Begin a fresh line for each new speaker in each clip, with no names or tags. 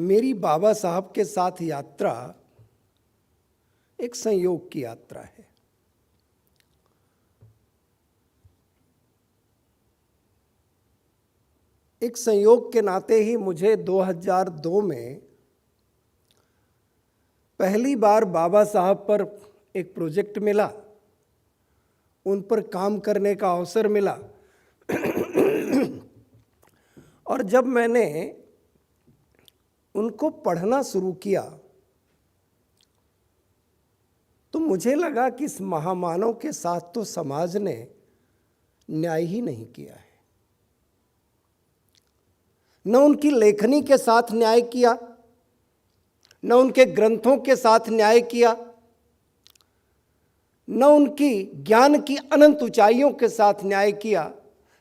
मेरी बाबा साहब के साथ यात्रा एक संयोग की यात्रा है। एक संयोग के नाते ही मुझे 2002 में पहली बार बाबा साहब पर एक प्रोजेक्ट मिला, उन पर काम करने का अवसर मिला। और जब मैंने उनको पढ़ना शुरू किया तो मुझे लगा कि इस महामानव के साथ तो समाज ने न्याय ही नहीं किया है। न उनकी लेखनी के साथ न्याय किया, न उनके ग्रंथों के साथ न्याय किया, न उनकी ज्ञान की अनंत ऊंचाइयों के साथ न्याय किया,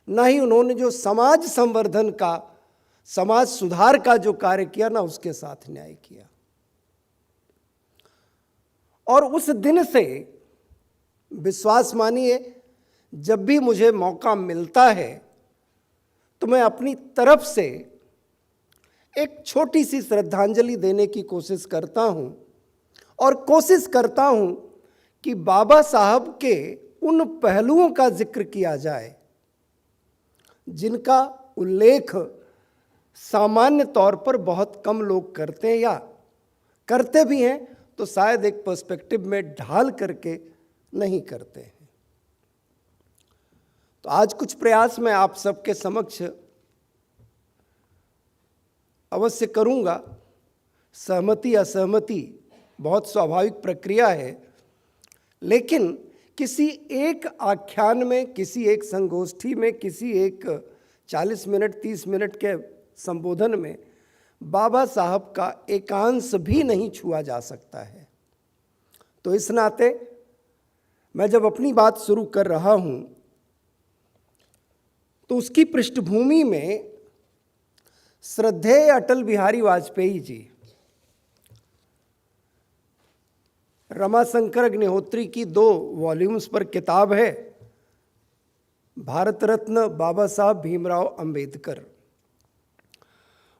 न ही उन्होंने जो समाज संवर्धन का, समाज सुधार का जो कार्य किया, न उसके साथ न्याय किया। और उस दिन से विश्वास मानिए, जब भी मुझे मौका मिलता है तो मैं अपनी तरफ से एक छोटी सी श्रद्धांजलि देने की कोशिश करता हूं और कोशिश करता हूं कि बाबा साहब के उन पहलुओं का जिक्र किया जाए जिनका उल्लेख सामान्य तौर पर बहुत कम लोग करते हैं, या करते भी हैं तो शायद एक पर्सपेक्टिव में ढाल करके नहीं करते हैं। तो आज कुछ प्रयास मैं आप सबके समक्ष अवश्य करूंगा। सहमति असहमति बहुत स्वाभाविक प्रक्रिया है, लेकिन किसी एक आख्यान में, किसी एक संगोष्ठी में, किसी एक 40 मिनट 30 मिनट के संबोधन में बाबा साहब का एकांश भी नहीं छुआ जा सकता है। तो इस नाते मैं जब अपनी बात शुरू कर रहा हूं तो उसकी पृष्ठभूमि में श्रद्धेय अटल बिहारी वाजपेयी जी, रमाशंकर अग्निहोत्री की 2 वॉल्यूम्स पर किताब है, भारत रत्न बाबा साहब भीमराव अंबेडकर,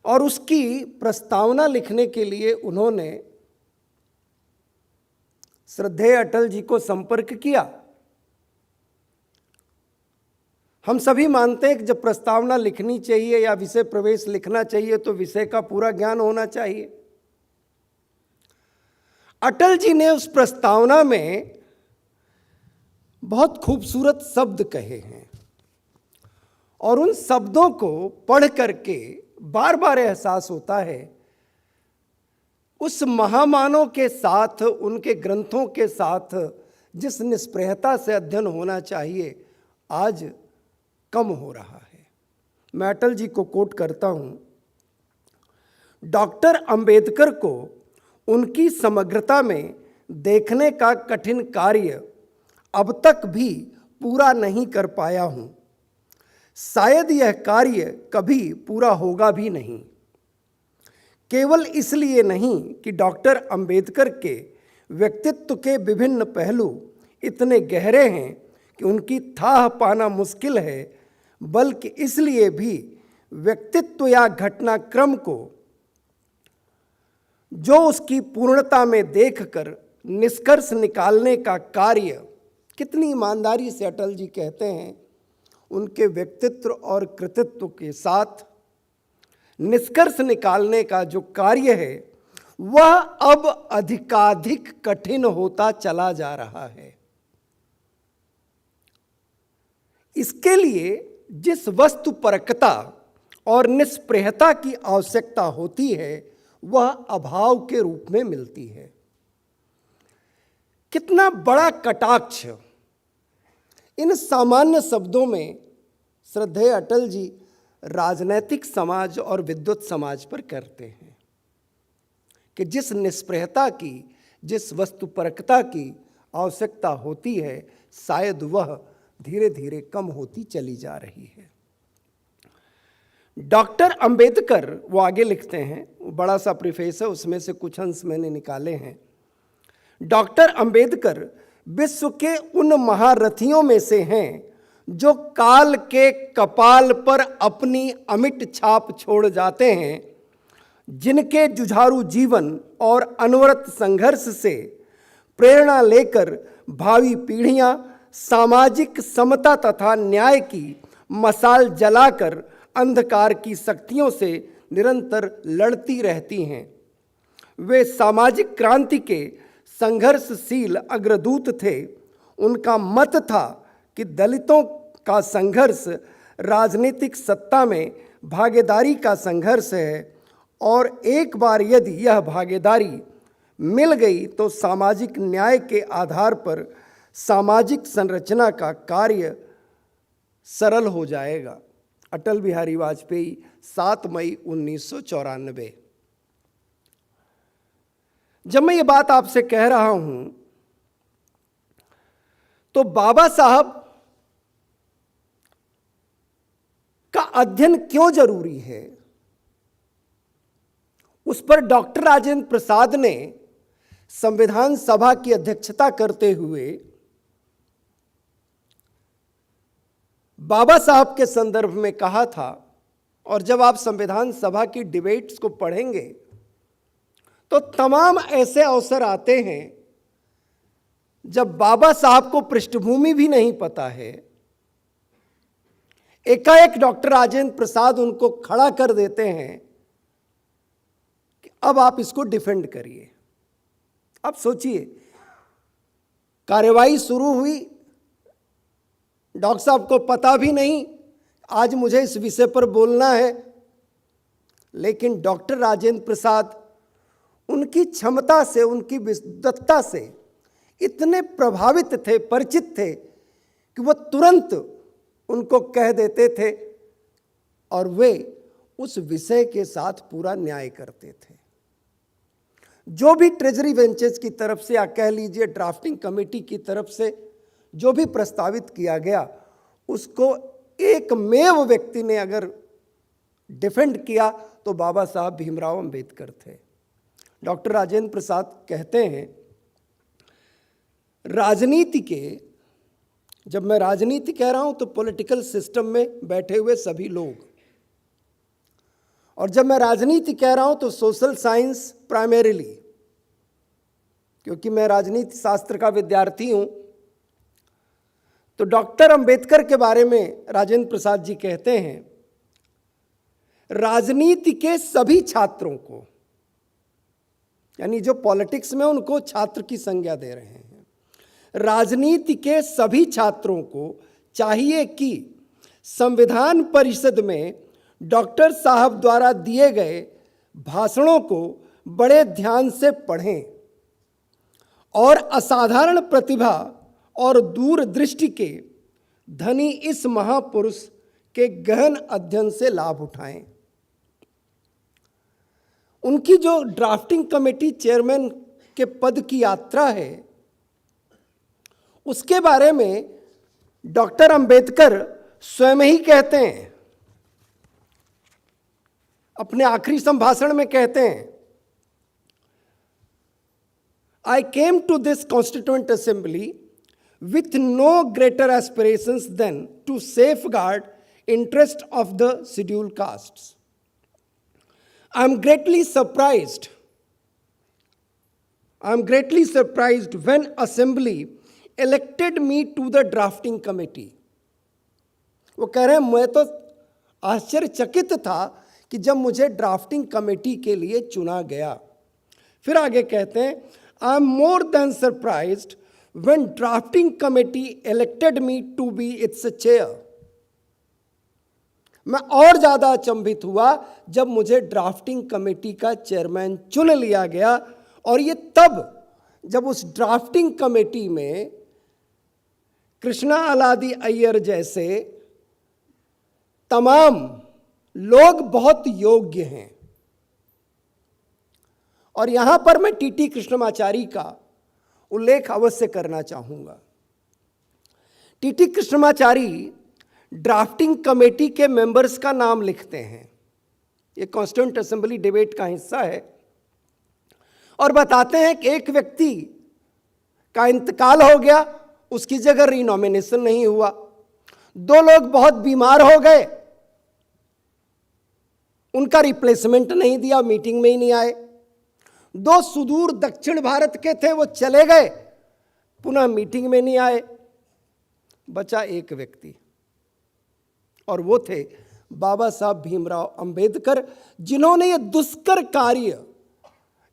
और उसकी प्रस्तावना लिखने के लिए उन्होंने श्रद्धेय अटल जी को संपर्क किया। हम सभी मानते हैं कि जब प्रस्तावना लिखनी चाहिए या विषय प्रवेश लिखना चाहिए तो विषय का पूरा ज्ञान होना चाहिए। अटल जी ने उस प्रस्तावना में बहुत खूबसूरत शब्द कहे हैं और उन शब्दों को पढ़ करके बार बार एहसास होता है उस महामानव के साथ, उनके ग्रंथों के साथ जिस निष्प्रहता से अध्ययन होना चाहिए आज कम हो रहा है। मैं अटल जी को कोट करता हूं, डॉक्टर अंबेडकर को उनकी समग्रता में देखने का कठिन कार्य अब तक भी पूरा नहीं कर पाया हूं। शायद यह कार्य कभी पूरा होगा भी नहीं। केवल इसलिए नहीं कि डॉक्टर अंबेडकर के व्यक्तित्व के विभिन्न पहलू इतने गहरे हैं कि उनकी थाह पाना मुश्किल है, बल्कि इसलिए भी व्यक्तित्व या घटनाक्रम को जो उसकी पूर्णता में देखकर निष्कर्ष निकालने का कार्य, कितनी ईमानदारी से अटल जी कहते हैं, उनके व्यक्तित्व और कृतित्व के साथ निष्कर्ष निकालने का जो कार्य है वह अब अधिकाधिक कठिन होता चला जा रहा है। इसके लिए जिस वस्तुपरकता और निष्प्रहता की आवश्यकता होती है वह अभाव के रूप में मिलती है। कितना बड़ा कटाक्ष इन सामान्य शब्दों में श्रद्धेय अटल जी राजनैतिक समाज और विद्वत समाज पर करते हैं कि जिस निष्प्रहता की, जिस वस्तुपरकता की आवश्यकता होती है शायद वह धीरे धीरे कम होती चली जा रही है। डॉक्टर अंबेडकर, वो आगे लिखते हैं, वो बड़ा सा प्रीफेस है, उसमें से कुछ अंश मैंने निकाले हैं। डॉक्टर अंबेडकर विश्व के उन महारथियों में से हैं जो काल के कपाल पर अपनी अमिट छाप छोड़ जाते हैं, जिनके जुझारू जीवन और अनवरत संघर्ष से प्रेरणा लेकर भावी पीढ़ियां सामाजिक समता तथा न्याय की मशाल जलाकर अंधकार की शक्तियों से निरंतर लड़ती रहती हैं। वे सामाजिक क्रांति के संघर्षशील अग्रदूत थे। उनका मत था कि दलितों का संघर्ष राजनीतिक सत्ता में भागीदारी का संघर्ष है और एक बार यदि यह भागीदारी मिल गई तो सामाजिक न्याय के आधार पर सामाजिक संरचना का कार्य सरल हो जाएगा। अटल बिहारी वाजपेयी 7 मई 1994। जब मैं ये बात आपसे कह रहा हूं तो बाबा साहब का अध्ययन क्यों जरूरी है, उस पर डॉक्टर राजेंद्र प्रसाद ने संविधान सभा की अध्यक्षता करते हुए बाबा साहब के संदर्भ में कहा था। और जब आप संविधान सभा की डिबेट्स को पढ़ेंगे तो तमाम ऐसे अवसर आते हैं जब बाबा साहब को पृष्ठभूमि भी नहीं पता है, एकाएक डॉक्टर राजेंद्र प्रसाद उनको खड़ा कर देते हैं कि अब आप इसको डिफेंड करिए। अब सोचिए, कार्यवाही शुरू हुई, डॉक्टर साहब को पता भी नहीं आज मुझे इस विषय पर बोलना है, लेकिन डॉक्टर राजेंद्र प्रसाद उनकी क्षमता से, उनकी विद्वत्ता से इतने प्रभावित थे, परिचित थे कि वह तुरंत उनको कह देते थे और वे उस विषय के साथ पूरा न्याय करते थे। जो भी ट्रेजरी बेंचेस की तरफ से या कह लीजिए ड्राफ्टिंग कमेटी की तरफ से जो भी प्रस्तावित किया गया, उसको एकमेव व्यक्ति ने अगर डिफेंड किया तो बाबा साहब भीमराव अंबेडकर थे। डॉक्टर राजेंद्र प्रसाद कहते हैं, राजनीति के, जब मैं राजनीति कह रहा हूं तो पॉलिटिकल सिस्टम में बैठे हुए सभी लोग, और जब मैं राजनीति कह रहा हूं तो सोशल साइंस प्राइमरीली, क्योंकि मैं राजनीति शास्त्र का विद्यार्थी हूं। तो डॉक्टर अंबेडकर के बारे में राजेंद्र प्रसाद जी कहते हैं, राजनीति के सभी छात्रों को, यानी जो पॉलिटिक्स में उनको छात्र की संज्ञा दे रहे हैं, राजनीति के सभी छात्रों को चाहिए कि संविधान परिषद में डॉक्टर साहब द्वारा दिए गए भाषणों को बड़े ध्यान से पढ़ें और असाधारण प्रतिभा और दूरदृष्टि के धनी इस महापुरुष के गहन अध्ययन से लाभ उठाएं। उनकी जो ड्राफ्टिंग कमेटी चेयरमैन के पद की यात्रा है, उसके बारे में डॉक्टर अंबेडकर स्वयं ही कहते हैं, अपने आखिरी संभाषण में कहते हैं, I came to this Constituent Assembly with no greater aspirations than to safeguard interest of the scheduled castes. I am greatly surprised when Assembly elected me to the drafting committee. वो कह रहे हैं, मैं तो आश्चर्यचकित था कि जब मुझे ड्राफ्टिंग कमेटी के लिए चुना गया। फिर आगे कहते हैं, I am more than surprised when drafting committee elected me to be its chair. मैं और ज़्यादा अचंभित हुआ जब मुझे ड्राफ्टिंग कमेटी का चेयरमैन चुन लिया गया, और ये तब जब उस ड्राफ्टिंग कमेटी में कृष्णा अलादी अय्यर जैसे तमाम लोग बहुत योग्य हैं। और यहां पर मैं टीटी कृष्णमाचारी का उल्लेख अवश्य करना चाहूंगा। टीटी कृष्णमाचारी ड्राफ्टिंग कमेटी के मेंबर्स का नाम लिखते हैं, ये कॉन्स्टिट्यूएंट असेंबली डिबेट का हिस्सा है, और बताते हैं कि एक व्यक्ति का इंतकाल हो गया, उसकी जगह रीनॉमिनेशन नहीं हुआ। 2 लोग बहुत बीमार हो गए, उनका रिप्लेसमेंट नहीं दिया, मीटिंग में ही नहीं आए। 2 सुदूर दक्षिण भारत के थे, वो चले गए, पुनः मीटिंग में नहीं आए। बचा एक व्यक्ति, और वो थे बाबा साहब भीमराव अंबेडकर, जिन्होंने ये दुष्कर कार्य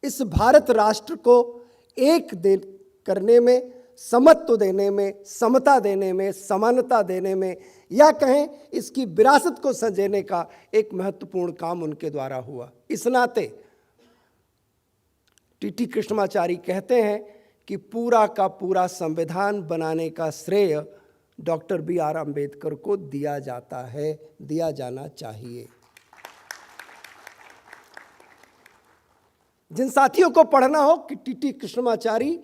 इस भारत राष्ट्र को एक करने में, समत्व देने में, समता देने में, समानता देने में, या कहें इसकी विरासत को संजोने का एक महत्वपूर्ण काम उनके द्वारा हुआ। इस नाते टीटी कृष्णमाचारी कहते हैं कि पूरा का पूरा संविधान बनाने का श्रेय डॉक्टर BR अम्बेडकर को दिया जाता है, दिया जाना चाहिए। जिन साथियों को पढ़ना हो कि टीटी कृष्णमाचारी,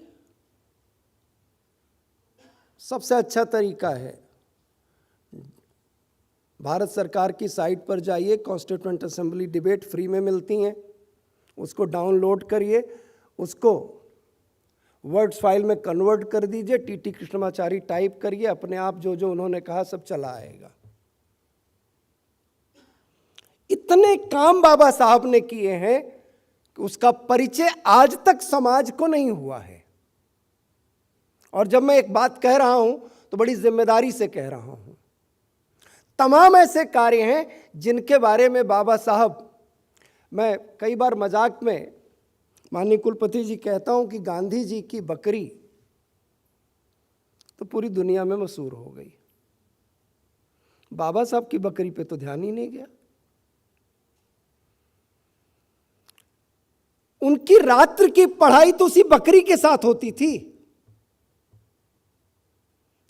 सबसे अच्छा तरीका है भारत सरकार की साइट पर जाइए, कॉन्स्टिट्यूएंट असेंबली डिबेट फ्री में मिलती हैं, उसको डाउनलोड करिए, उसको वर्ड्स फाइल में कन्वर्ट कर दीजिए, टीटी कृष्णमाचारी टाइप करिए, अपने आप जो जो उन्होंने कहा सब चला आएगा। इतने काम बाबा साहब ने किए हैं कि उसका परिचय आज तक समाज को नहीं हुआ है। और जब मैं एक बात कह रहा हूं तो बड़ी जिम्मेदारी से कह रहा हूं। तमाम ऐसे कार्य हैं जिनके बारे में बाबा साहब, मैं कई बार मजाक में माननीय कुलपति जी कहता हूं कि गांधी जी की बकरी तो पूरी दुनिया में मशहूर हो गई, बाबा साहब की बकरी पे तो ध्यान ही नहीं गया। उनकी रात्र की पढ़ाई तो उसी बकरी के साथ होती थी।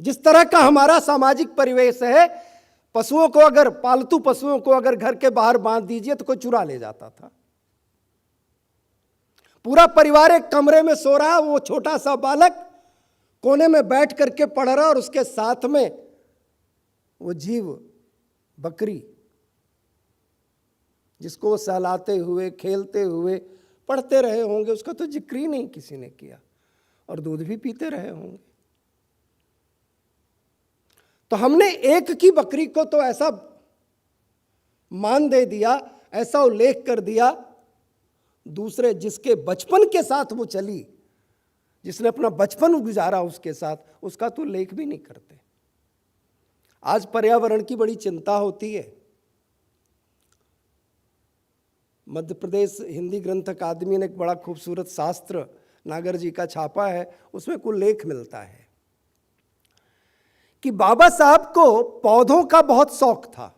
जिस तरह का हमारा सामाजिक परिवेश है, पशुओं को अगर, पालतू पशुओं को अगर घर के बाहर बांध दीजिए तो कोई चुरा ले जाता था। पूरा परिवार एक कमरे में सो रहा, वो छोटा सा बालक कोने में बैठ करके पढ़ रहा, और उसके साथ में वो जीव बकरी, जिसको वो सहलाते हुए, खेलते हुए पढ़ते रहे होंगे, उसका तो जिक्र ही नहीं किसी ने किया, और दूध भी पीते रहे होंगे। तो हमने एक की बकरी को तो ऐसा मान दे दिया, ऐसा उल्लेख कर दिया, दूसरे जिसके बचपन के साथ वो चली, जिसने अपना बचपन गुजारा उसके साथ, उसका तो उल्लेख भी नहीं करते। आज पर्यावरण की बड़ी चिंता होती है। मध्य प्रदेश हिंदी ग्रंथ अकादमी ने एक बड़ा खूबसूरत शास्त्र नागर जी का छापा है, उसमें कुछ उल्लेख मिलता है कि बाबा साहब को पौधों का बहुत शौक था।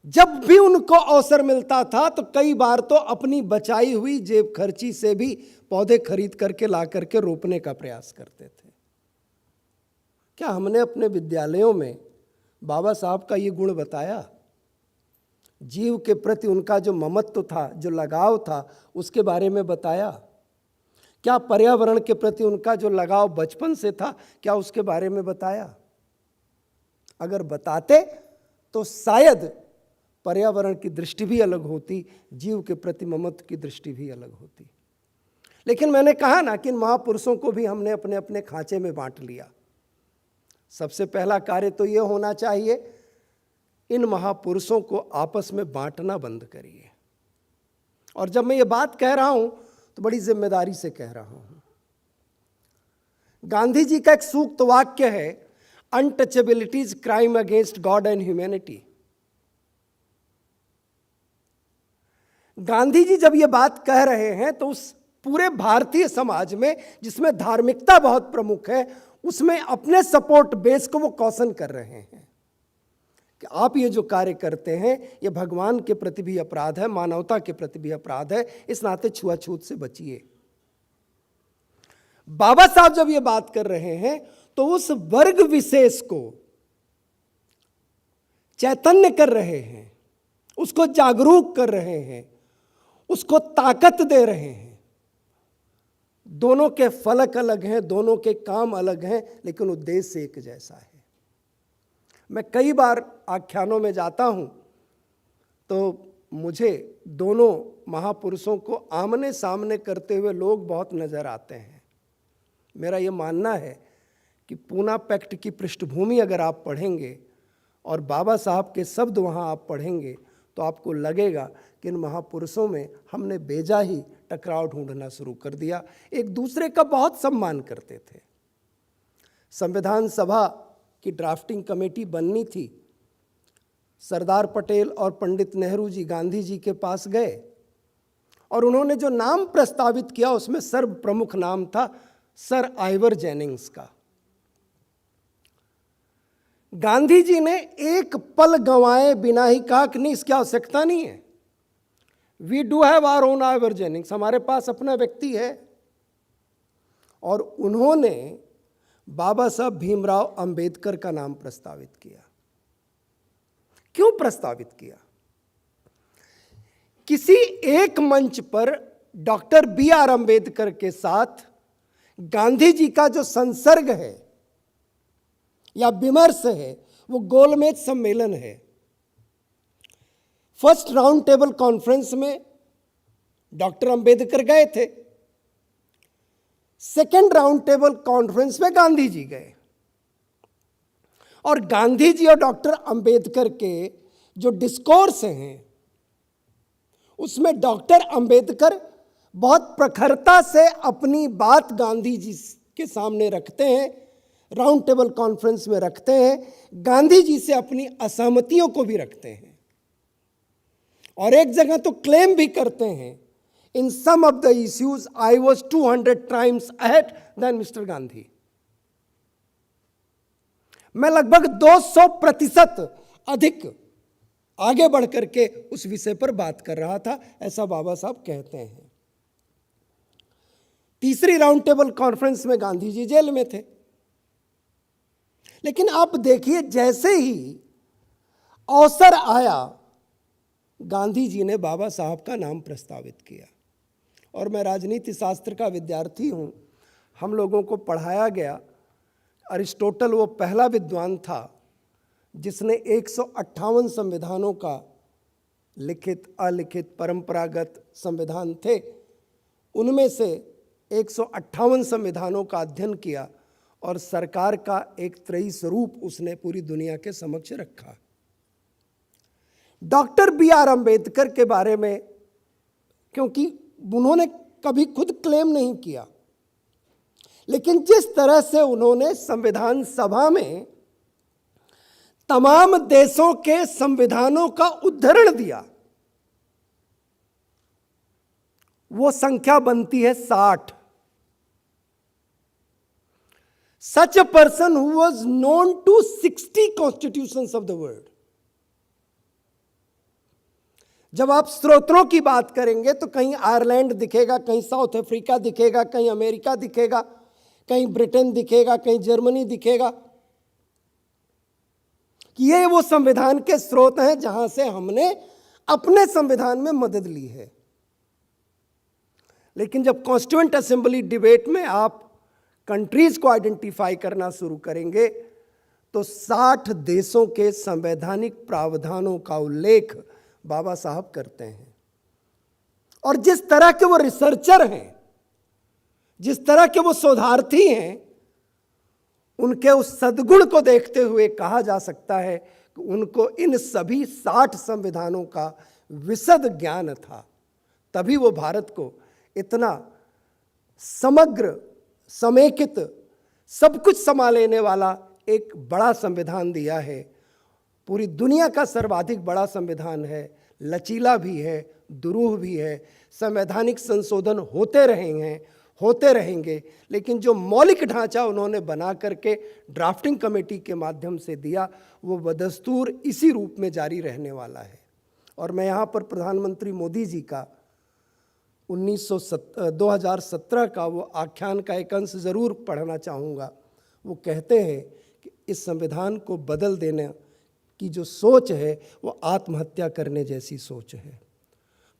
जब भी उनको अवसर मिलता था तो कई बार तो अपनी बचाई हुई जेब खर्ची से भी पौधे खरीद करके ला करके रोपने का प्रयास करते थे। क्या हमने अपने विद्यालयों में बाबा साहब का ये गुण बताया? जीव के प्रति उनका जो ममत्व था, जो लगाव था, उसके बारे में बताया? क्या पर्यावरण के प्रति उनका जो लगाव बचपन से था, क्या उसके बारे में बताया? अगर बताते तो शायद पर्यावरण की दृष्टि भी अलग होती, जीव के प्रति ममत्व की दृष्टि भी अलग होती। लेकिन मैंने कहा ना कि इन महापुरुषों को भी हमने अपने अपने खांचे में बांट लिया। सबसे पहला कार्य तो ये होना चाहिए, इन महापुरुषों को आपस में बांटना बंद करिए। और जब मैं ये बात कह रहा हूं तो बड़ी जिम्मेदारी से कह रहा हूं। गांधी जी का एक सूक्त वाक्य है, untouchability is crime against God and humanity. Gandhi ji जब ये बात कह रहे हैं तो उस पूरे भारतीय समाज में, जिसमें धार्मिकता बहुत प्रमुख है, उसमें अपने सपोर्ट बेस को वो क्वेश्चन कर रहे हैं कि आप ये जो कार्य करते हैं ये भगवान के प्रति भी अपराध है, मानवता के प्रति भी अपराध है, इस नाते छुआछूत से बचिए। बाबा साहब जब ये बात कर रहे हैं तो उस वर्ग विशेष को चैतन्य कर रहे हैं, उसको जागरूक कर रहे हैं, उसको ताकत दे रहे हैं। दोनों के फलक अलग हैं, दोनों के काम अलग हैं, लेकिन उद्देश्य एक जैसा है। मैं कई बार आख्यानों में जाता हूं तो मुझे दोनों महापुरुषों को आमने सामने करते हुए लोग बहुत नजर आते हैं। मेरा ये मानना है कि पूना पैक्ट की पृष्ठभूमि अगर आप पढ़ेंगे और बाबा साहब के शब्द वहाँ आप पढ़ेंगे तो आपको लगेगा कि इन महापुरुषों में हमने बेजा ही टकराव ढूंढना शुरू कर दिया। एक दूसरे का बहुत सम्मान करते थे। संविधान सभा की ड्राफ्टिंग कमेटी बननी थी। सरदार पटेल और पंडित नेहरू जी गांधी जी के पास गए और उन्होंने जो नाम प्रस्तावित किया उसमें सर्वप्रमुख नाम था सर आइवर जेनिंग्स का। गांधी जी ने एक पल गंवाए बिना ही कहा कि नहीं, इसकी आवश्यकता नहीं है, we do have our own Ivor Jennings, हमारे पास अपना व्यक्ति है। और उन्होंने बाबा साहब भीमराव अंबेडकर का नाम प्रस्तावित किया। क्यों प्रस्तावित किया? किसी एक मंच पर डॉक्टर बी आर अंबेडकर के साथ गांधी जी का जो संसर्ग है या विमर्श है वो गोलमेज सम्मेलन है। फर्स्ट राउंड टेबल कॉन्फ्रेंस में डॉक्टर अंबेडकर गए थे, सेकेंड राउंड टेबल कॉन्फ्रेंस में गांधी जी गए। और गांधी जी और डॉक्टर अंबेडकर के जो डिस्कोर्स हैं उसमें डॉक्टर अंबेडकर बहुत प्रखरता से अपनी बात गांधी जी के सामने रखते हैं, राउंड टेबल कॉन्फ्रेंस में रखते हैं, गांधी जी से अपनी असहमतियों को भी रखते हैं। और एक जगह तो क्लेम भी करते हैं, in some of the issues I was 200 times ahead than mister Gandhi. मैं लगभग 200% अधिक आगे बढ़ करके उस विषय पर बात कर रहा था, ऐसा बाबा साहब कहते हैं। तीसरी राउंड टेबल कॉन्फ्रेंस में गांधी जी जेल में थे। लेकिन आप देखिए, जैसे ही अवसर आया गांधी जी ने बाबा साहब का नाम प्रस्तावित किया। और मैं राजनीति शास्त्र का विद्यार्थी हूं, हम लोगों को पढ़ाया गया अरिस्टोटल वो पहला विद्वान था जिसने 158 संविधानों का लिखित अलिखित परंपरागत संविधान थे, उनमें से 158 संविधानों का अध्ययन किया और सरकार का एक त्रयी स्वरूप उसने पूरी दुनिया के समक्ष रखा। डॉक्टर बी आर अंबेडकर के बारे में, क्योंकि उन्होंने कभी खुद क्लेम नहीं किया, लेकिन जिस तरह से उन्होंने संविधान सभा में तमाम देशों के संविधानों का उद्धरण दिया, वो संख्या बनती है 60। Such a person who was known to 60 constitutions of the world. जब आप स्रोतों की बात करेंगे तो कहीं आयरलैंड दिखेगा, कहीं साउथ अफ्रीका दिखेगा, कहीं अमेरिका दिखेगा, कहीं ब्रिटेन दिखेगा, कहीं जर्मनी दिखेगा। ये वो संविधान के स्रोत हैं जहां से हमने अपने संविधान में मदद ली है। लेकिन जब कॉन्स्टिट्यूएंट असेंबली डिबेट में आप कंट्रीज को आइडेंटिफाई करना शुरू करेंगे तो 60 देशों के संवैधानिक प्रावधानों का उल्लेख बाबा साहब करते हैं। और जिस तरह के वो रिसर्चर हैं, जिस तरह के वो शोधार्थी हैं, उनके उस सद्गुण को देखते हुए कहा जा सकता है कि उनको इन सभी 60 संविधानों का विशद ज्ञान था। तभी वो भारत को इतना समग्र, समेकित, सब कुछ समा लेने वाला एक बड़ा संविधान दिया है। पूरी दुनिया का सर्वाधिक बड़ा संविधान है, लचीला भी है, दुरूह भी है। संवैधानिक संशोधन होते रहेंगे, लेकिन जो मौलिक ढांचा उन्होंने बना करके ड्राफ्टिंग कमेटी के माध्यम से दिया वो बदस्तूर इसी रूप में जारी रहने वाला है। और मैं यहाँ पर प्रधानमंत्री मोदी जी का 2017 का वो आख्यान का एक अंश ज़रूर पढ़ना चाहूँगा। वो कहते हैं कि इस संविधान को बदल देने की जो सोच है वो आत्महत्या करने जैसी सोच है।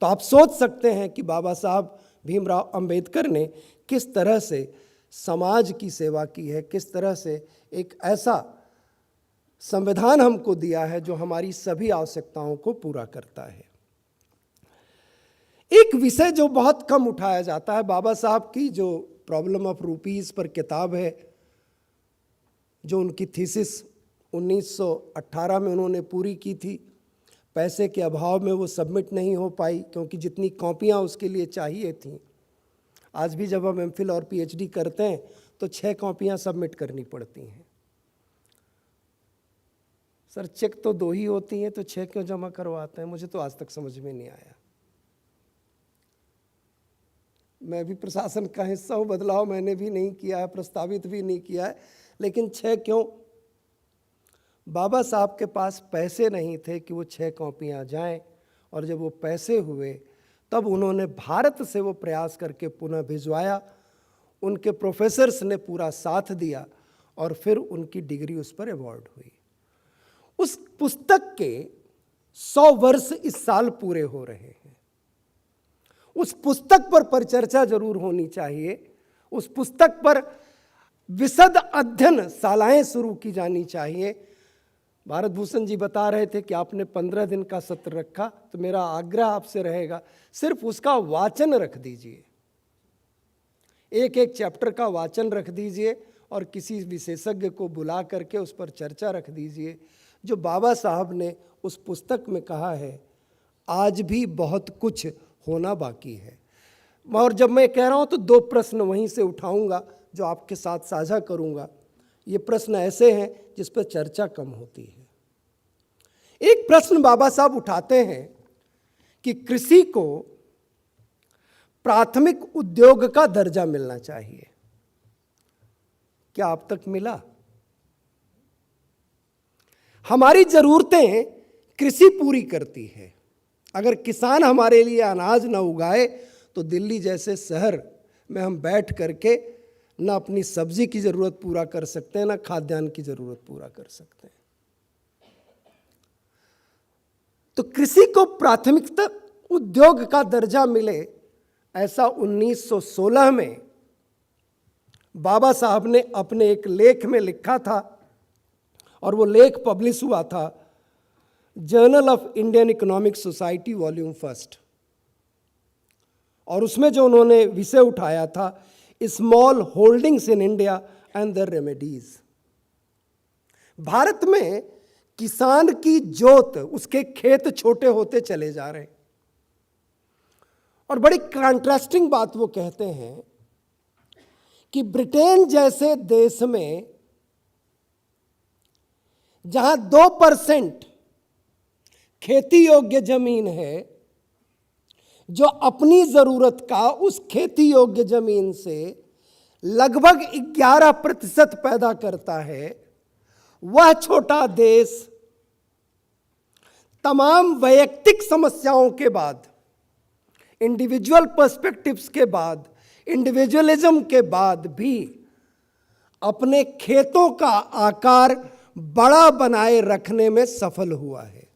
तो आप सोच सकते हैं कि बाबा साहब भीमराव अंबेडकर ने किस तरह से समाज की सेवा की है, किस तरह से एक ऐसा संविधान हमको दिया है जो हमारी सभी आवश्यकताओं को पूरा करता है। एक विषय जो बहुत कम उठाया जाता है, बाबा साहब की जो प्रॉब्लम ऑफ रूपीज़ पर किताब है, जो उनकी थीसिस 1918 में उन्होंने पूरी की थी, पैसे के अभाव में वो सबमिट नहीं हो पाई, क्योंकि जितनी कॉपियाँ उसके लिए चाहिए थीं। आज भी जब हम एमफिल और पीएचडी करते हैं तो 6 कॉपियाँ सबमिट करनी पड़ती हैं। सर चेक तो 2 ही होती हैं, तो 6 क्यों जमा करवाते हैं? मुझे तो आज तक समझ में नहीं आया। मैं भी प्रशासन का हिस्सा हूँ, बदलाव मैंने भी नहीं किया है, प्रस्तावित भी नहीं किया है, लेकिन 6 क्यों? बाबा साहब के पास पैसे नहीं थे कि वो 6 कॉपियाँ जाएं, और जब वो पैसे हुए तब उन्होंने भारत से वो प्रयास करके पुनः भिजवाया। उनके प्रोफेसर्स ने पूरा साथ दिया और फिर उनकी डिग्री उस पर अवॉर्ड हुई। उस पुस्तक के 100 वर्ष इस साल पूरे हो रहे हैं। उस पुस्तक पर परिचर्चा जरूर होनी चाहिए। उस पुस्तक पर विशद अध्ययन शालाएं शुरू की जानी चाहिए। भारत भूषण जी बता रहे थे कि आपने 15 दिन का सत्र रखा, तो मेरा आग्रह आपसे रहेगा सिर्फ उसका वाचन रख दीजिए, एक एक चैप्टर का वाचन रख दीजिए और किसी विशेषज्ञ को बुला करके उस पर चर्चा रख दीजिए। जो बाबा साहब ने उस पुस्तक में कहा है, आज भी बहुत कुछ होना बाकी है। और जब मैं कह रहा हूँ तो 2 प्रश्न वहीं से उठाऊंगा जो आपके साथ साझा करूंगा। ये प्रश्न ऐसे हैं जिस पर चर्चा कम होती है। एक प्रश्न बाबा साहब उठाते हैं कि कृषि को प्राथमिक उद्योग का दर्जा मिलना चाहिए। क्या अब तक मिला? हमारी जरूरतें कृषि पूरी करती है। अगर किसान हमारे लिए अनाज न उगाए तो दिल्ली जैसे शहर में हम बैठ करके न अपनी सब्जी की ज़रूरत पूरा कर सकते हैं, न खाद्यान्न की ज़रूरत पूरा कर सकते हैं। तो कृषि को प्राथमिकता उद्योग का दर्जा मिले, ऐसा 1916 में बाबा साहब ने अपने एक लेख में लिखा था, और वो लेख पब्लिश हुआ था journal of Indian economic society volume 1। और उसमें जो उन्होंने विषय उठाया था, small holdings in India and their remedies. Bharat में किसान की जोत, उसके खेत छोटे होते चले जा रहे हैं। और बड़ी कंट्रास्टिंग बात वो कहते हैं कि ब्रिटेन जैसे देश में जहां 2% खेती योग्य जमीन है, जो अपनी जरूरत का उस खेती योग्य जमीन से लगभग 11% पैदा करता है, वह छोटा देश तमाम वैयक्तिक समस्याओं के बाद, इंडिविजुअल पर्सपेक्टिव्स के बाद, इंडिविजुअलिज्म के बाद भी अपने खेतों का आकार बड़ा बनाए रखने में सफल हुआ है।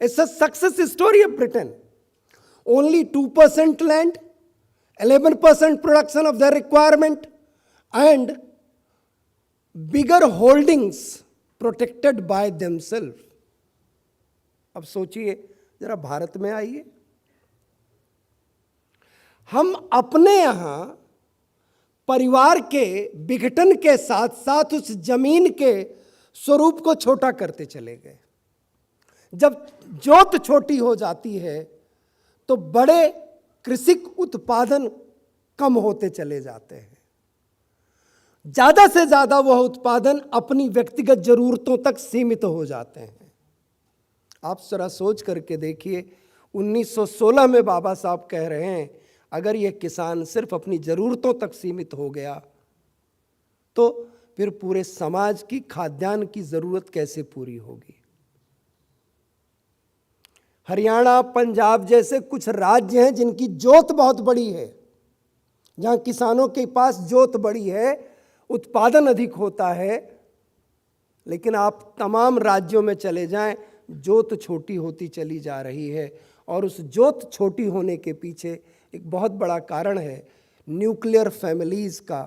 It's a success story of Britain. Only 2% land, 11% production of their requirement, and bigger holdings protected by themselves. अब सोचिए जरा, भारत में आइए, हम अपने यहां परिवार के विघटन के साथ साथ उस जमीन के स्वरूप को छोटा करते चले गए। जब जोत छोटी हो जाती है तो बड़े कृषि उत्पादन कम होते चले जाते हैं। ज़्यादा से ज़्यादा वह उत्पादन अपनी व्यक्तिगत ज़रूरतों तक सीमित हो जाते हैं। आप जरा सोच करके देखिए, 1916 में बाबा साहब कह रहे हैं, अगर यह किसान सिर्फ अपनी ज़रूरतों तक सीमित हो गया तो फिर पूरे समाज की खाद्यान्न की ज़रूरत कैसे पूरी होगी। हरियाणा, पंजाब जैसे कुछ राज्य हैं जिनकी जोत बहुत बड़ी है, जहां किसानों के पास जोत बड़ी है, उत्पादन अधिक होता है, लेकिन आप तमाम राज्यों में चले जाएं, जोत छोटी होती चली जा रही है। और उस जोत छोटी होने के पीछे एक बहुत बड़ा कारण है न्यूक्लियर फैमिलीज़ का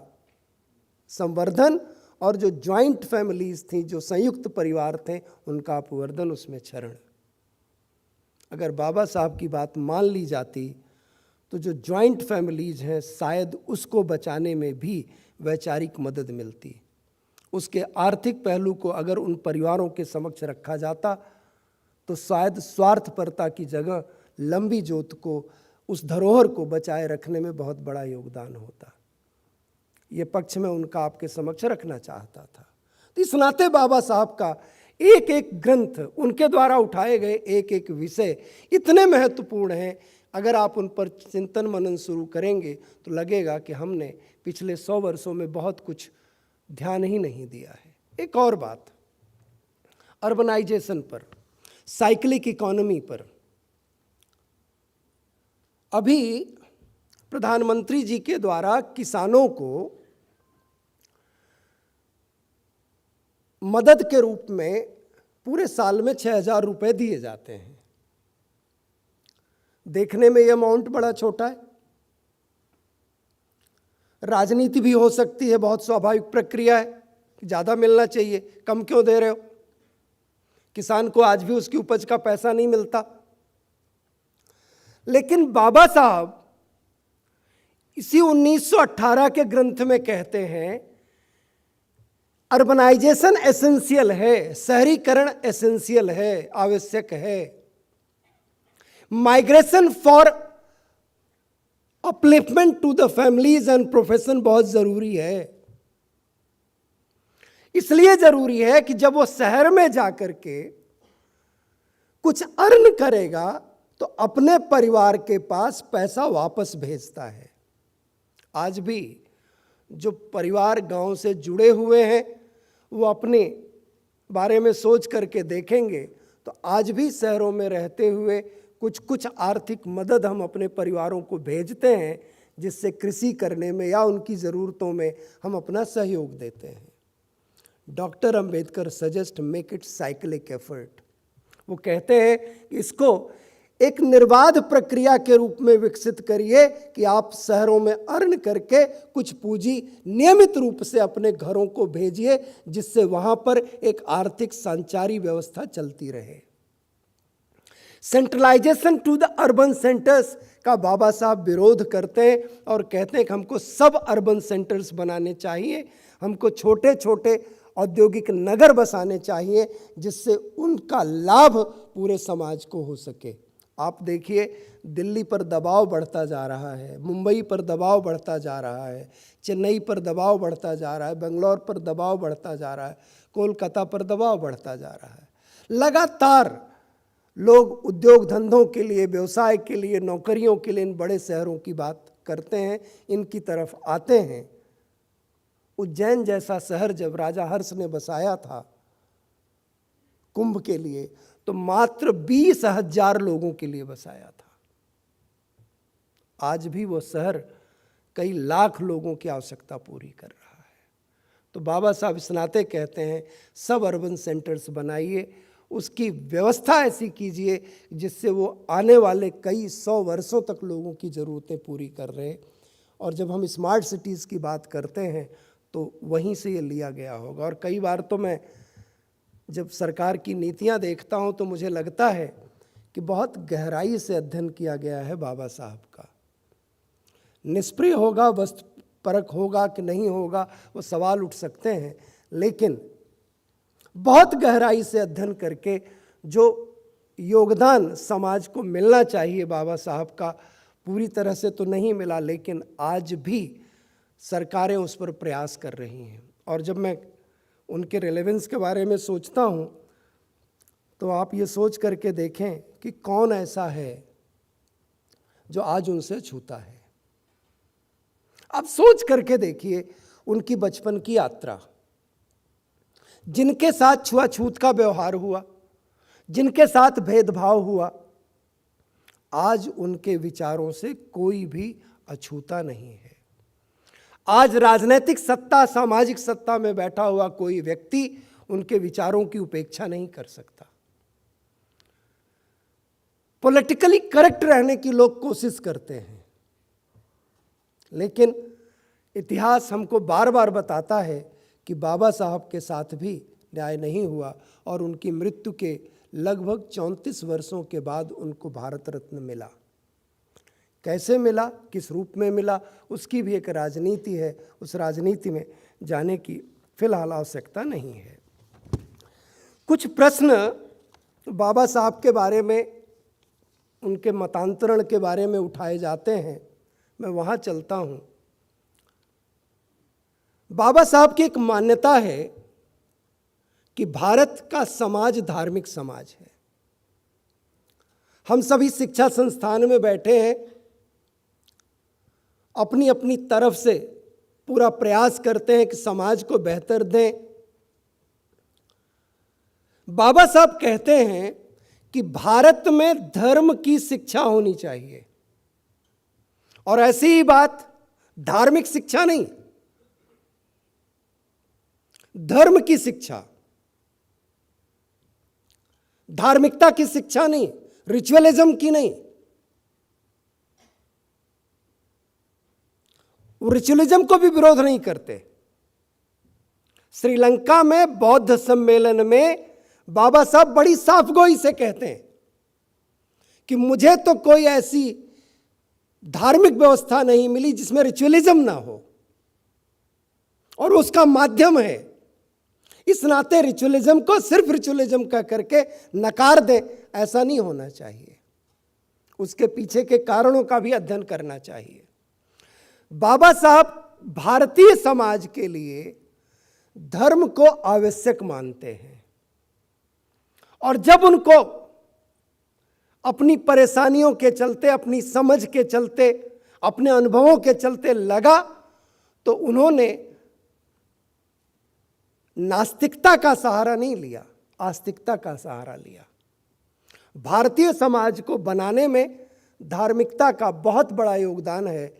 संवर्धन, और जो जॉइंट फैमिलीज़ थी, जो संयुक्त परिवार थे, उनका अपवर्धन, उसमें क्षरण। अगर बाबा साहब की बात मान ली जाती तो जो जॉइंट फैमिलीज़ हैं, शायद उसको बचाने में भी वैचारिक मदद मिलती। उसके आर्थिक पहलू को अगर उन परिवारों के समक्ष रखा जाता तो शायद स्वार्थपरता की जगह लंबी जोत को, उस धरोहर को बचाए रखने में बहुत बड़ा योगदान होता। ये पक्ष में उनका आपके समक्ष रखना चाहता था। तो इस नाते बाबा साहब का एक एक ग्रंथ, उनके द्वारा उठाए गए एक एक विषय इतने महत्वपूर्ण हैं, अगर आप उन पर चिंतन मनन शुरू करेंगे तो लगेगा कि हमने पिछले 100 वर्षों में बहुत कुछ ध्यान ही नहीं दिया है। एक और बात, अर्बनाइजेशन पर, साइक्लिक इकोनॉमी पर। अभी प्रधानमंत्री जी के द्वारा किसानों को मदद के रूप में पूरे साल में 6,000 रुपये दिए जाते हैं। देखने में यह अमाउंट बड़ा छोटा है, राजनीति भी हो सकती है, बहुत स्वाभाविक प्रक्रिया है, ज़्यादा मिलना चाहिए, कम क्यों दे रहे हो। किसान को आज भी उसकी उपज का पैसा नहीं मिलता। लेकिन बाबा साहब इसी 1918 के ग्रंथ में कहते हैं, अर्बनाइजेशन एसेंशियल है, शहरीकरण एसेंशियल है, आवश्यक है। Migration for upliftment to the families and profession बहुत जरूरी है। इसलिए जरूरी है कि जब वो शहर में जाकर के कुछ अर्न करेगा तो अपने परिवार के पास पैसा वापस भेजता है। आज भी जो परिवार गांव से जुड़े हुए हैं वो अपने बारे में सोच करके देखेंगे तो आज भी शहरों में रहते हुए कुछ कुछ आर्थिक मदद हम अपने परिवारों को भेजते हैं, जिससे कृषि करने में या उनकी ज़रूरतों में हम अपना सहयोग देते हैं। Doctor Ambedkar suggest make it cyclic effort. वो कहते हैं कि इसको एक निर्बाध प्रक्रिया के रूप में विकसित करिए कि आप शहरों में अर्न करके कुछ पूंजी नियमित रूप से अपने घरों को भेजिए, जिससे वहाँ पर एक आर्थिक संचारी व्यवस्था चलती रहे। Centralisation to the urban centres का बाबा साहब विरोध करते हैं और कहते हैं कि हमको सब अर्बन सेंटर्स बनाने चाहिए, हमको छोटे छोटे औद्योगिक नगर बसाने चाहिए, जिससे उनका लाभ पूरे समाज को हो सके। आप देखिए दिल्ली पर दबाव बढ़ता जा रहा है, मुंबई पर दबाव बढ़ता जा रहा है, चेन्नई पर दबाव बढ़ता जा रहा है, बेंगलोर पर दबाव बढ़ता जा रहा है, कोलकाता पर दबाव बढ़ता जा रहा है। लगातार लोग उद्योग धंधों के लिए, व्यवसाय के लिए, नौकरियों के लिए इन बड़े शहरों की बात करते हैं, इनकी तरफ आते हैं। उज्जैन जैसा शहर जब राजा हर्ष ने बसाया था कुंभ के लिए, तो मात्र 20,000 लोगों के लिए बसाया था। आज भी वो शहर कई लाख लोगों की आवश्यकता पूरी कर रहा है। तो बाबा साहब इस नाते कहते हैं सब अर्बन सेंटर्स बनाइए, उसकी व्यवस्था ऐसी कीजिए जिससे वो आने वाले कई 100 वर्षों तक लोगों की ज़रूरतें पूरी कर रहे। और जब हम स्मार्ट सिटीज़ की बात करते हैं तो वहीं से ये लिया गया होगा। और कई बार तो मैं जब सरकार की नीतियां देखता हूं तो मुझे लगता है कि बहुत गहराई से अध्ययन किया गया है बाबा साहब का। निष्प्रिय होगा, वस्तुपरक होगा कि नहीं होगा, वो सवाल उठ सकते हैं, लेकिन बहुत गहराई से अध्ययन करके जो योगदान समाज को मिलना चाहिए बाबा साहब का, पूरी तरह से तो नहीं मिला, लेकिन आज भी सरकारें उस पर प्रयास कर रही हैं। और जब मैं उनके रेलेवेंस के बारे में सोचता हूँ तो आप ये सोच करके देखें कि कौन ऐसा है जो आज उनसे छूता है। आप सोच करके देखिए उनकी बचपन की यात्रा, जिनके साथ छुआछूत का व्यवहार हुआ, जिनके साथ भेदभाव हुआ, आज उनके विचारों से कोई भी अछूता नहीं है। आज राजनीतिक सत्ता, सामाजिक सत्ता में बैठा हुआ कोई व्यक्ति उनके विचारों की उपेक्षा नहीं कर सकता। पॉलिटिकली करेक्ट रहने की लोग कोशिश करते हैं, लेकिन इतिहास हमको बार बार बताता है कि बाबा साहब के साथ भी न्याय नहीं हुआ और उनकी मृत्यु के लगभग 34 वर्षों के बाद उनको भारत रत्न मिला। कैसे मिला, किस रूप में मिला, उसकी भी एक राजनीति है। उस राजनीति में जाने की फिलहाल आवश्यकता नहीं है। कुछ प्रश्न तो बाबा साहब के बारे में, उनके मतांतरण के बारे में उठाए जाते हैं। मैं वहाँ चलता हूँ। बाबा साहब की एक मान्यता है कि भारत का समाज धार्मिक समाज है। हम सभी शिक्षा संस्थान में बैठे हैं, अपनी अपनी तरफ से पूरा प्रयास करते हैं कि समाज को बेहतर दें। बाबा साहब कहते हैं कि भारत में धर्म की शिक्षा होनी चाहिए, और ऐसी ही बात धार्मिक शिक्षा नहीं, धर्म की शिक्षा, धार्मिकता की शिक्षा नहीं, रिचुअलिज्म की नहीं। वो रिचुअलिज्म को भी विरोध नहीं करते। श्रीलंका में बौद्ध सम्मेलन में बाबा साहब बड़ी साफगोई से कहते हैं कि मुझे तो कोई ऐसी धार्मिक व्यवस्था नहीं मिली जिसमें रिचुअलिज्म ना हो, और उसका माध्यम है। इस नाते रिचुअलिज्म को सिर्फ रिचुअलिज्म का करके नकार दे, ऐसा नहीं होना चाहिए। उसके पीछे के कारणों का भी अध्ययन करना चाहिए। बाबा साहब भारतीय समाज के लिए धर्म को आवश्यक मानते हैं, और जब उनको अपनी परेशानियों के चलते, अपनी समझ के चलते, अपने अनुभवों के चलते लगा, तो उन्होंने नास्तिकता का सहारा नहीं लिया, आस्तिकता का सहारा लिया। भारतीय समाज को बनाने में धार्मिकता का बहुत बड़ा योगदान है,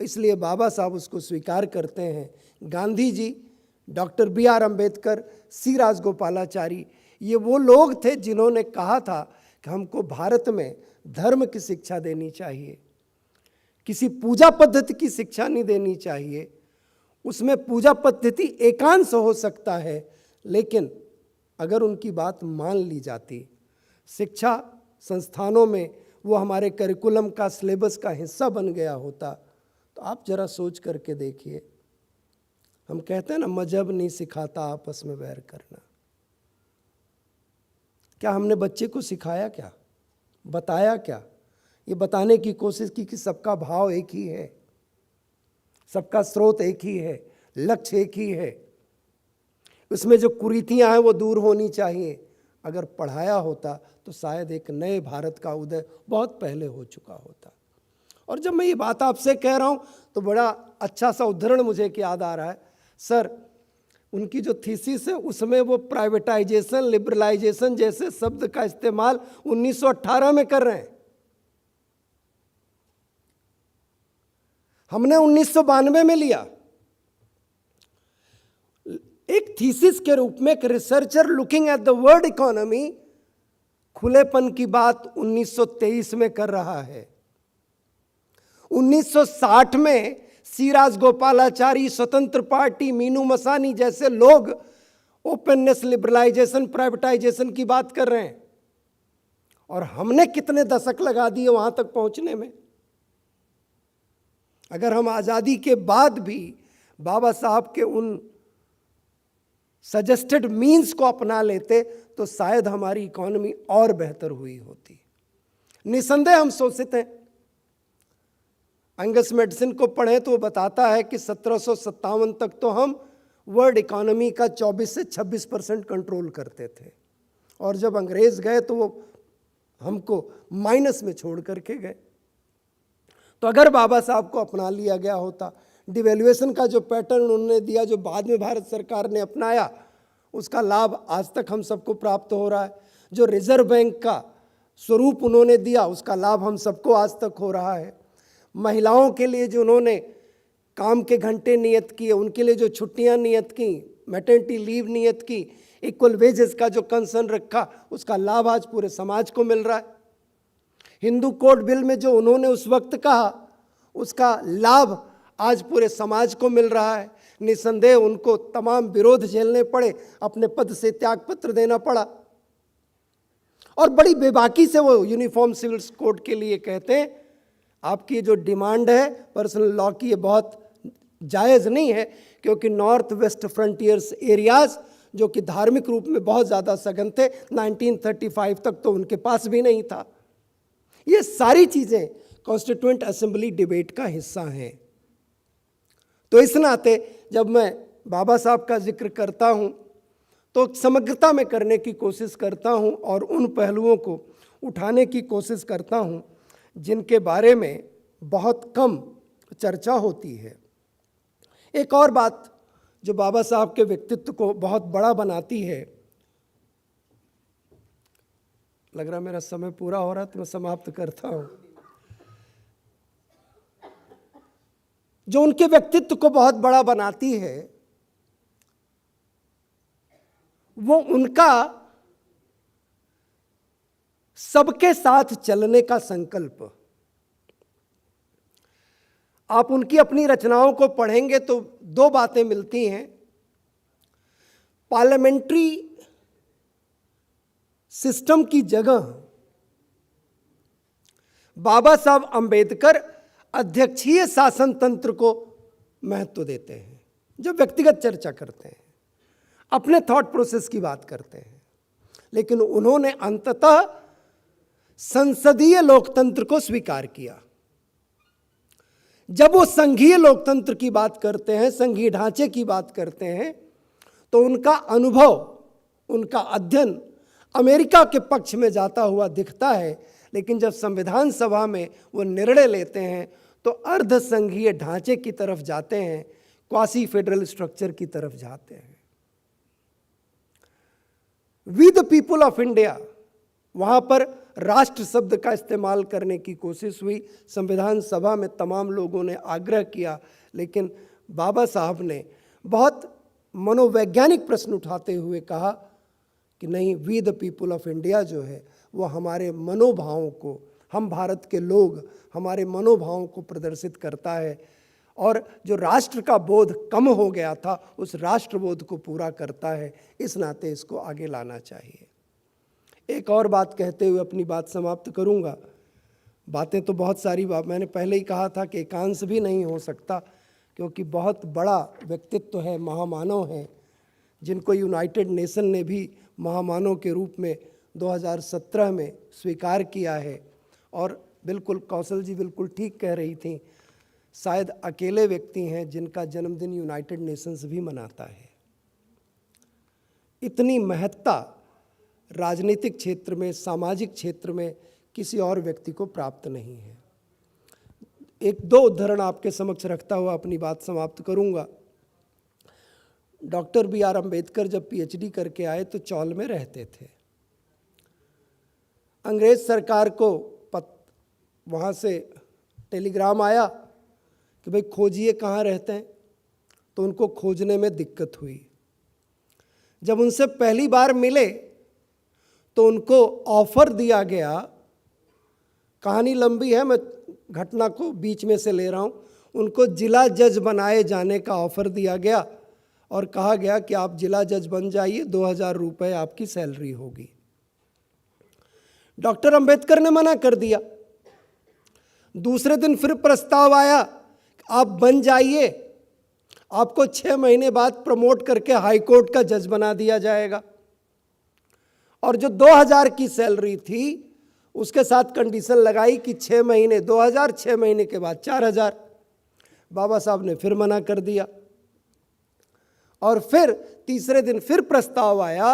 इसलिए बाबा साहब उसको स्वीकार करते हैं। Gandhi ji, doctor B R. अम्बेडकर, सी राजगोपालाचारी, ये वो लोग थे जिन्होंने कहा था कि हमको भारत में धर्म की शिक्षा देनी चाहिए, किसी पूजा पद्धति की शिक्षा नहीं देनी चाहिए। उसमें पूजा पद्धति एकांश हो सकता है, लेकिन अगर उनकी बात मान ली जाती, शिक्षा संस्थानों में वो हमारे करिकुलम का, सिलेबस का हिस्सा बन गया होता, तो आप जरा सोच करके देखिए। हम कहते हैं ना, मजहब नहीं सिखाता आपस में वैर करना। क्या हमने बच्चे को सिखाया? क्या बताया? क्या ये बताने की कोशिश की कि सबका भाव एक ही है, सबका स्रोत एक ही है, लक्ष्य एक ही है, उसमें जो कुरीतियां हैं वो दूर होनी चाहिए। अगर पढ़ाया होता तो शायद एक नए भारत का उदय बहुत पहले हो चुका होता। और जब मैं ये बात आपसे कह रहा हूँ तो बड़ा अच्छा सा उदाहरण मुझे याद आ रहा है। सर, उनकी जो थीसिस है उसमें वो प्राइवेटाइजेशन, लिबरलाइजेशन जैसे शब्द का इस्तेमाल 1918 में कर रहे हैं। हमने 1992 में लिया। एक थीसिस के रूप में एक researcher looking at the world economy खुलेपन की बात 1923 में कर रहा है। 1960 में सी राजगोपालाचारी, स्वतंत्र पार्टी, मीनू मसानी जैसे लोग ओपननेस, लिबरलाइजेशन, प्राइवेटाइजेशन की बात कर रहे हैं, और हमने कितने दशक लगा दिए वहां तक पहुंचने में। अगर हम आज़ादी के बाद भी बाबा साहब के उन सजेस्टेड मीन्स को अपना लेते तो शायद हमारी इकोनॉमी और बेहतर हुई होती। निसंदेह हम शोषित हैं। अंगस मेडिसिन को पढ़ें तो वो बताता है कि 1757 तक तो हम वर्ल्ड इकोनॉमी का 24 से 26% कंट्रोल करते थे, और जब अंग्रेज गए तो वो हमको माइनस में छोड़ करके गए। तो अगर बाबा साहब को अपना लिया गया होता, डिवेल्युएशन का जो पैटर्न उन्होंने दिया, जो बाद में भारत सरकार ने अपनाया, उसका लाभ आज तक हम सबको प्राप्त हो रहा है। जो रिजर्व बैंक का स्वरूप उन्होंने दिया, उसका लाभ हम सबको आज तक हो रहा है। महिलाओं के लिए जो उन्होंने काम के घंटे नियत किए, उनके लिए जो छुट्टियां नियत की, मैटरनिटी लीव नियत की, इक्वल वेजेस का जो कंसर्न रखा, उसका लाभ आज पूरे समाज को मिल रहा है। हिंदू कोड बिल में जो उन्होंने उस वक्त कहा, उसका लाभ आज पूरे समाज को मिल रहा है। निसंदेह उनको तमाम विरोध झेलने पड़े, अपने पद से त्यागपत्र देना पड़ा, और बड़ी बेबाकी से वो यूनिफॉर्म सिविल कोड के लिए कहते हैं आपकी जो डिमांड है पर्सनल लॉ की, ये बहुत जायज़ नहीं है, क्योंकि नॉर्थ वेस्ट फ्रंटियर्स एरियाज जो कि धार्मिक रूप में बहुत ज़्यादा सघन थे। 1935 तक तो उनके पास भी नहीं था। ये सारी चीज़ें कॉन्स्टिट्यूएंट असेंबली डिबेट का हिस्सा हैं। तो इस नाते जब मैं बाबा साहब का जिक्र करता हूँ तो समग्रता में करने की कोशिश करता हूँ और उन पहलुओं को उठाने की कोशिश करता हूँ जिनके बारे में बहुत कम चर्चा होती है। एक और बात जो बाबा साहब के व्यक्तित्व को बहुत बड़ा बनाती है, लग रहा मेरा समय पूरा हो रहा है तो मैं समाप्त करता हूँ। जो उनके व्यक्तित्व को बहुत बड़ा बनाती है वो उनका सबके साथ चलने का संकल्प। आप उनकी अपनी रचनाओं को पढ़ेंगे तो दो बातें मिलती हैं। पार्लियामेंट्री सिस्टम की जगह बाबा साहब अंबेडकर अध्यक्षीय शासन तंत्र को महत्व देते हैं। जब व्यक्तिगत चर्चा करते हैं, अपने थॉट प्रोसेस की बात करते हैं, लेकिन उन्होंने अंततः संसदीय लोकतंत्र को स्वीकार किया। जब वो संघीय लोकतंत्र की बात करते हैं, संघीय ढांचे की बात करते हैं, तो उनका अनुभव, उनका अध्ययन अमेरिका के पक्ष में जाता हुआ दिखता है। लेकिन जब संविधान सभा में वो निर्णय लेते हैं तो अर्ध संघीय ढांचे की तरफ जाते हैं, क्वासी फेडरल स्ट्रक्चर की तरफ जाते हैं। We the people of India, वहां पर राष्ट्र शब्द का इस्तेमाल करने की कोशिश हुई। संविधान सभा में तमाम लोगों ने आग्रह किया, लेकिन बाबा साहब ने बहुत मनोवैज्ञानिक प्रश्न उठाते हुए कहा कि नहीं, we the people of India जो है वो हमारे मनोभावों को, हम भारत के लोग, हमारे मनोभावों को प्रदर्शित करता है और जो राष्ट्र का बोध कम हो गया था उस राष्ट्रबोध को पूरा करता है। इस नाते इसको आगे लाना चाहिए। एक और बात कहते हुए अपनी बात समाप्त करूंगा। बातें तो बहुत सारी मैंने पहले ही कहा था कि एकांश भी नहीं हो सकता, क्योंकि बहुत बड़ा व्यक्तित्व है, महामानव है, जिनको यूनाइटेड नेशन ने भी महामानव के रूप में 2017 में स्वीकार किया है। और बिल्कुल कौशल जी बिल्कुल ठीक कह रही थी, शायद अकेले व्यक्ति हैं जिनका जन्मदिन यूनाइटेड नेशंस भी मनाता है। इतनी महत्ता राजनीतिक क्षेत्र में, सामाजिक क्षेत्र में किसी और व्यक्ति को प्राप्त नहीं है। एक दो उदाहरण आपके समक्ष रखता हुआ अपनी बात समाप्त करूंगा। Doctor B R. अम्बेडकर जब पीएचडी करके आए तो चौल में रहते थे। अंग्रेज सरकार को वहाँ से टेलीग्राम आया कि भाई खोजिए कहाँ रहते हैं, तो उनको खोजने में दिक्कत हुई। जब उनसे पहली बार मिले तो उनको ऑफर दिया गया, कहानी लंबी है, मैं घटना को बीच में से ले रहा हूँ। उनको जिला जज बनाए जाने का ऑफर दिया गया और कहा गया कि आप जिला जज बन जाइए, 2000 रुपये आपकी सैलरी होगी। डॉक्टर अंबेडकर ने मना कर दिया। दूसरे दिन फिर प्रस्ताव आया, आप बन जाइए, आपको 6 महीने बाद प्रमोट करके हाई कोर्ट का जज बना दिया जाएगा। और जो 2000 की सैलरी थी उसके साथ कंडीशन लगाई कि 6 महीने 2000, 6 महीने के बाद 4000। बाबा साहब ने फिर मना कर दिया। और फिर तीसरे दिन फिर प्रस्ताव आया,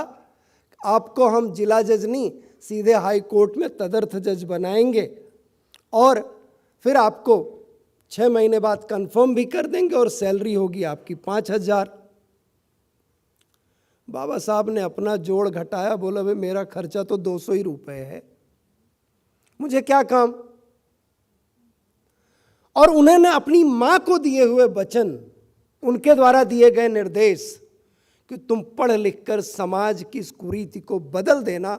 आपको हम जिला जज नहीं सीधे हाई कोर्ट में तदर्थ जज बनाएंगे और फिर आपको 6 महीने बाद कंफर्म भी कर देंगे और सैलरी होगी आपकी 5000। बाबा साहब ने अपना जोड़ घटाया, बोला भाई मेरा खर्चा तो 200 ही रुपए है, मुझे क्या काम। और उन्होंने अपनी मां को दिए हुए वचन, उनके द्वारा दिए गए निर्देश कि तुम पढ़ लिख कर समाज की इस कुरीति को बदल देना,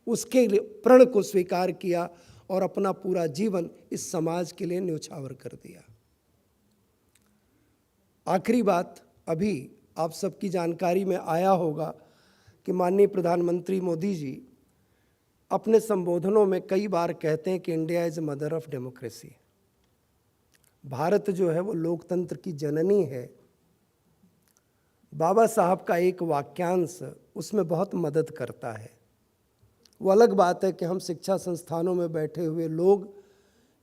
उसके प्रण को स्वीकार किया और अपना पूरा जीवन इस समाज के लिए न्योछावर कर दिया। आखिरी बात, अभी आप सबकी जानकारी में आया होगा कि माननीय प्रधानमंत्री मोदी जी अपने संबोधनों में कई बार कहते हैं कि India is mother of democracy. Bharat जो है वो लोकतंत्र की जननी है। बाबा साहब का एक वाक्यांश उसमें बहुत मदद करता है। वो अलग बात है कि हम शिक्षा संस्थानों में बैठे हुए लोग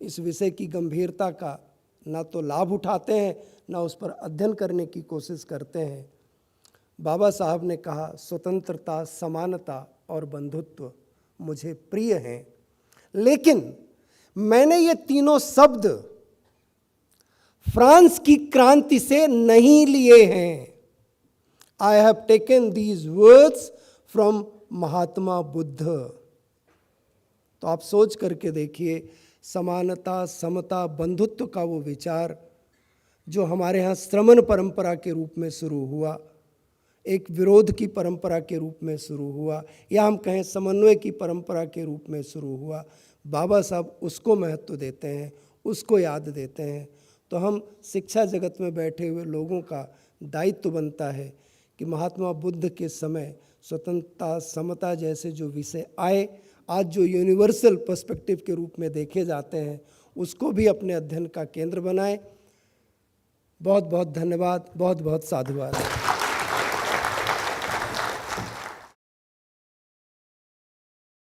इस विषय की गंभीरता का ना तो लाभ उठाते हैं, ना उस पर अध्ययन करने की कोशिश करते हैं। बाबा साहब ने कहा, स्वतंत्रता, समानता और बंधुत्व मुझे प्रिय हैं, लेकिन मैंने ये तीनों शब्द फ्रांस की क्रांति से नहीं लिए हैं। I have taken these words from Mahatma Buddha. तो आप सोच करके देखिए, समानता, समता, बंधुत्व का वो विचार जो हमारे यहाँ श्रमण परंपरा के रूप में शुरू हुआ, एक विरोध की परंपरा के रूप में शुरू हुआ, या हम कहें समन्वय की परंपरा के रूप में शुरू हुआ, बाबा साहब उसको महत्व देते हैं, उसको याद देते हैं। तो हम शिक्षा जगत में बैठे हुए लोगों का दायित्व बनता है कि महात्मा बुद्ध के समय स्वतंत्रता, समता जैसे जो विषय आए, आज जो यूनिवर्सल पर्सपेक्टिव के रूप में देखे जाते हैं, उसको भी अपने अध्ययन का केंद्र बनाएं। बहुत बहुत धन्यवाद, बहुत बहुत साधुवाद।